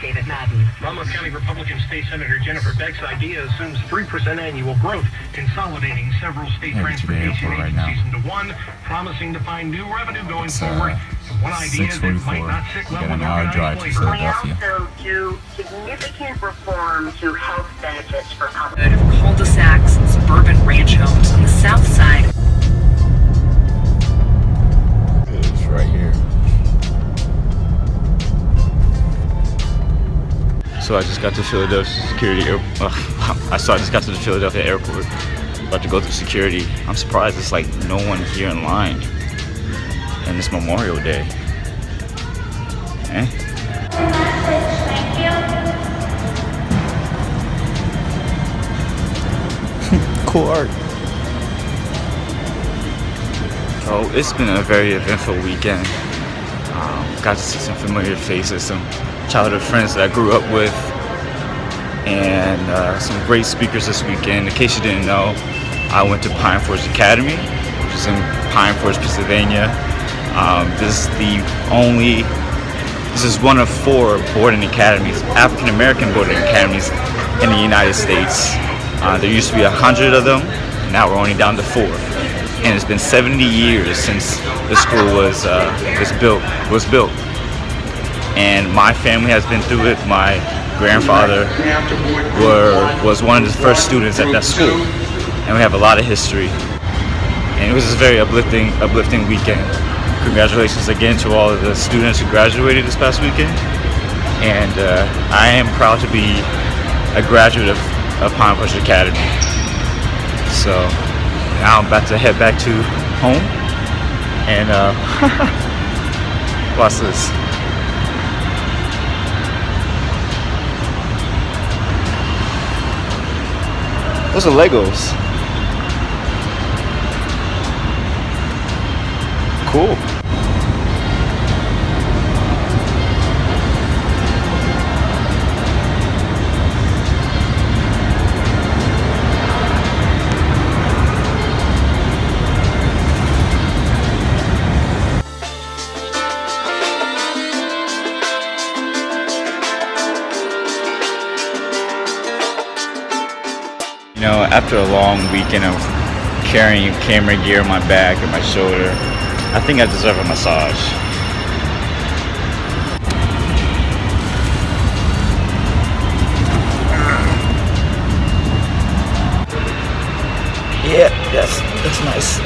David Madden. Monmouth County Republican State Senator Jennifer Beck's idea assumes 3% annual growth, consolidating several state transportation agencies into one, promising to find new revenue going forward. One idea that might not sit well with organized labor. We also do significant reform to health benefits for public. Of cul-de-sacs and suburban ranch homes on the south side. It's right here. So I just got to Philadelphia security. I just got to the Philadelphia airport. About to go through security. I'm surprised it's like no one here in line. And it's Memorial Day. Eh? Cool art. Oh, it's been a very eventful weekend. Got to see some familiar faces, some childhood friends that I grew up with, and some great speakers this weekend. In case you didn't know, I went to Pine Forge Academy, which is in Pine Forge, Pennsylvania. This is one of 4 boarding academies, African American boarding academies in the United States. There used to be 100 of them. Now we're only down to 4. And it's been 70 years since the school was built. And my family has been through it. My grandfather was one of the first students at that school, and we have a lot of history. And it was a very uplifting weekend. Congratulations again to all of the students who graduated this past weekend. And I am proud to be a graduate of Pine Forge Academy. So now I'm about to head back to home and watch this. Those are Legos. Cool. You know, after a long weekend of carrying camera gear on my back and my shoulder, I think I deserve a massage. Yeah, that's nice.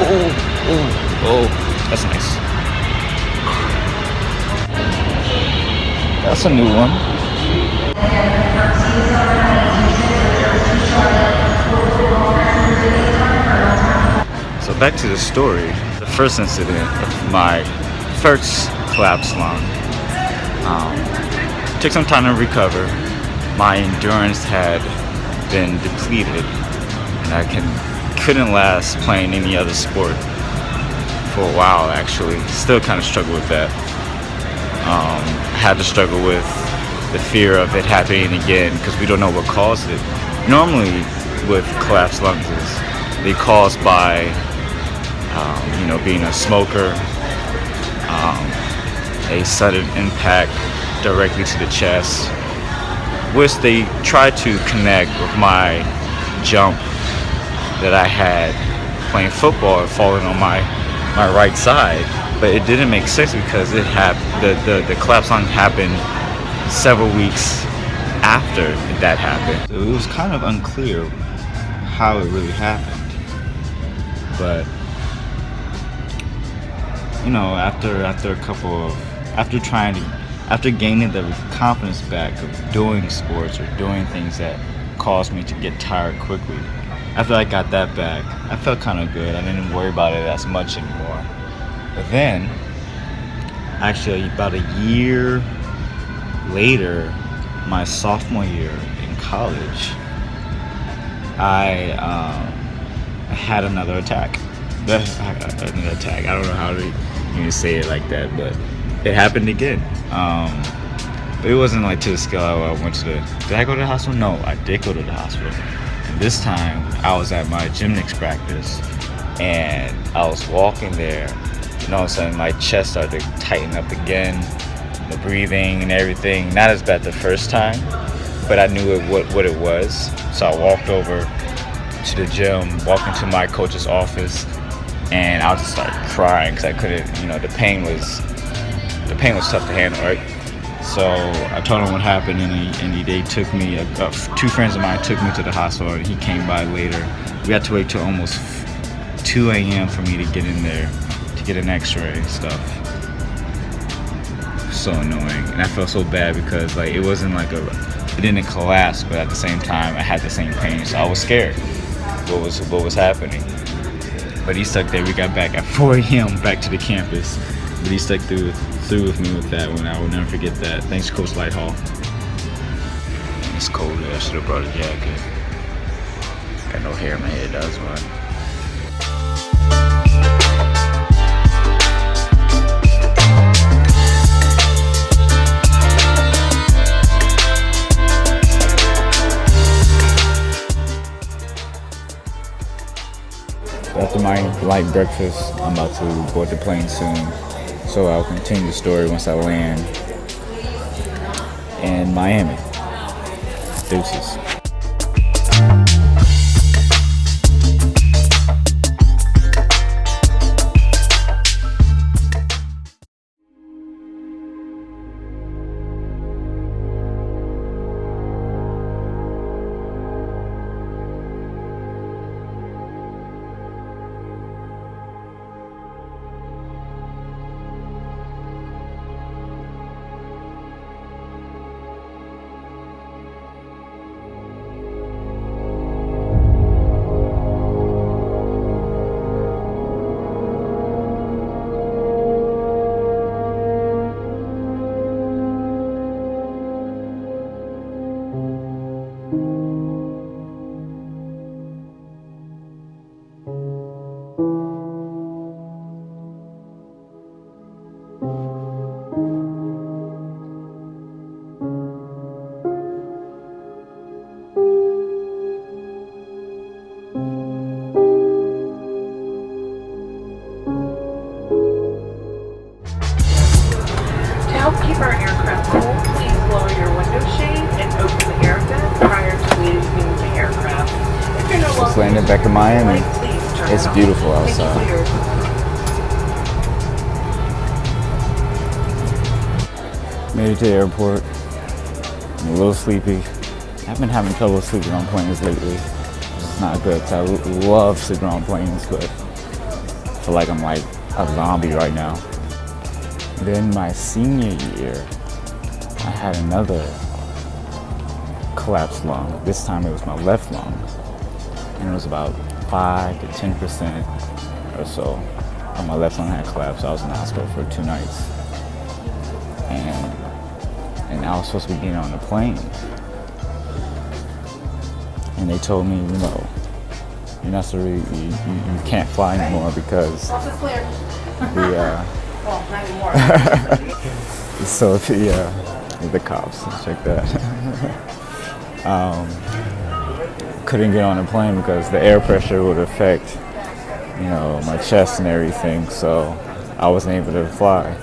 Oh, that's nice. That's a new one. So back to the story. The first incident of my first collapse lung. Took some time to recover. My endurance had been depleted, and I couldn't last playing any other sport for a while. Actually, still kind of struggle with that. Had to struggle with the fear of it happening again because we don't know what caused it. Normally, with collapsed lungs, they caused by being a smoker, a sudden impact directly to the chest, which they tried to connect with my jump that I had playing football and falling on my right side. But it didn't make sense because the collapse lung happened several weeks after that happened. So it was kind of unclear how it really happened. But after gaining the confidence back of doing sports or doing things that caused me to get tired quickly, after I got that back, I felt kind of good. I didn't worry about it as much anymore. But then, actually about a year later, my sophomore year in college, I had another attack. I don't know how to even say it like that, but it happened again. But it wasn't like to the scale I went to did I go to the hospital? No, I did go to the hospital. And this time I was at my gymnastics practice and I was walking there, and all of a sudden my chest started to tighten up again. the breathing and everything. Not as bad the first time, but I knew what it was. So I walked over to the gym, walked into my coach's office, and I just started crying because I couldn't, the pain was tough to handle, right? So I told him what happened, and they took me. Two friends of mine took me to the hospital, and he came by later. We had to wait till almost 2 a.m. for me to get in there to get an X-ray and stuff. So annoying, and I felt so bad because like it wasn't like it didn't collapse, but at the same time I had the same pain, so I was scared. What was happening? But he stuck there. We got back at 4 a.m. back to the campus, but he stuck through with me with that one. I will never forget that. Thanks, Coach Lighthall. It's cold here. I should have brought a jacket. Got no hair in my head, that's why. After my light breakfast, I'm about to board the plane soon. So I'll continue the story once I land in Miami. Deuces. Our aircraft cool, please lower your window shade and open the air vent prior to leaving the aircraft. If you're no Just longer landed back in Miami. please turn It's it off. beautiful Thank you outside. for your Made it to the airport. I'm a little sleepy. I've been having trouble sleeping on planes lately. It's not good. I love sleeping on planes, but I feel like I'm like a zombie right now. Then my senior year, I had another collapsed lung. This time it was my left lung, and it was about 5 to 10% or so of my left lung had collapsed. I was in the hospital for 2 nights, and I was supposed to be getting on the plane, and they told me, you're not sure you can't fly anymore because the well, not anymore. so the cops, check that. Couldn't get on the plane because the air pressure would affect, my chest and everything. So I wasn't able to fly.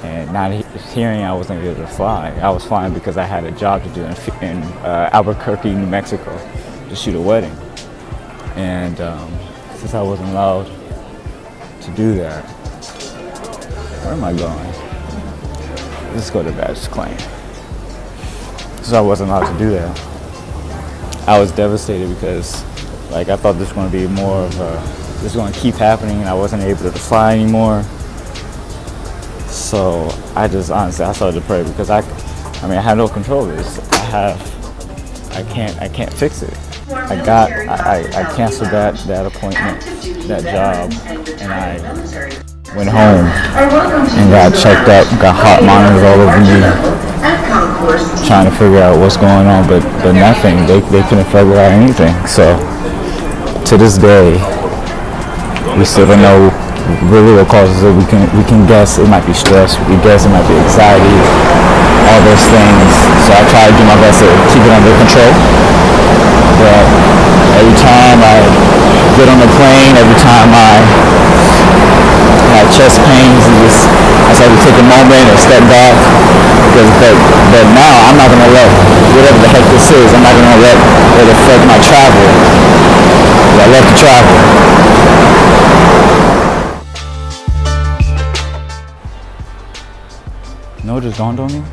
And not hearing I wasn't able to fly, I was flying because I had a job to do in Albuquerque, New Mexico, to shoot a wedding. And since I wasn't allowed to do that, where am I going? Let's go to Badger's Claim. So I wasn't allowed to do that. I was devastated because, I thought this was going to be more of this was going to keep happening, and I wasn't able to fly anymore. So I started to pray because I have no control of this. I can't fix it. I canceled that appointment, that job, and I went home and got checked up, got heart monitors all over me, trying to figure out what's going on, but nothing. They couldn't figure out anything. So to this day, we still don't know really what causes it. We can guess it might be stress. We guess it might be anxiety, all those things. So I try to do my best to keep it under control. But every time I get on the plane, every time I chest pains and just I just had to take a moment and step back but now I'm not gonna let whatever the heck this is, I'm not gonna let it affect my travel. I love to travel. You know what just dawned on me?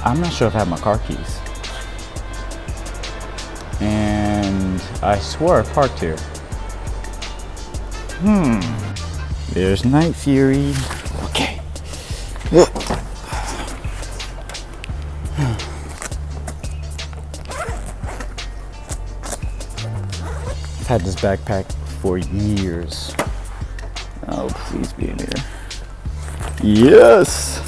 I'm not sure if I have my car keys. And I swore I parked here. There's Night Fury. Okay. I've had this backpack for years. Oh, please be in here. Yes!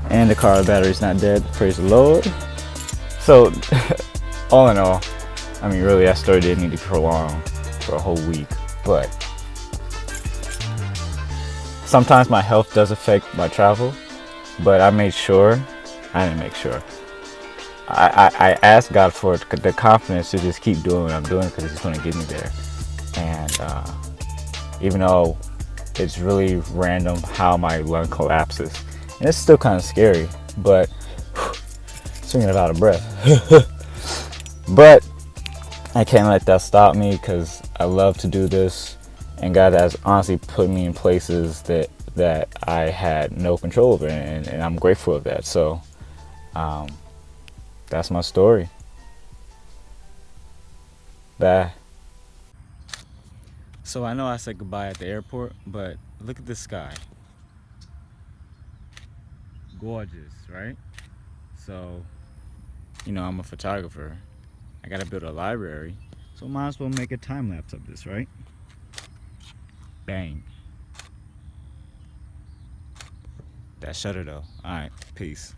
And the car battery's not dead, praise the Lord. So, all in all, I mean really that story didn't need to prolong for a whole week, but sometimes my health does affect my travel, but I didn't make sure. I asked God for the confidence to just keep doing what I'm doing because He's going to get me there. And even though it's really random how my lung collapses, and it's still kind of scary, but swinging it out of breath. But I can't let that stop me because I love to do this, and God has honestly put me in places that I had no control over, and I'm grateful of that. So that's my story. Bye. So I know I said goodbye at the airport, but look at the sky. Gorgeous, right? So, you know, I'm a photographer. I gotta build a library, so might as well make a time lapse of this, right? Bang. That shutter though. Alright, peace.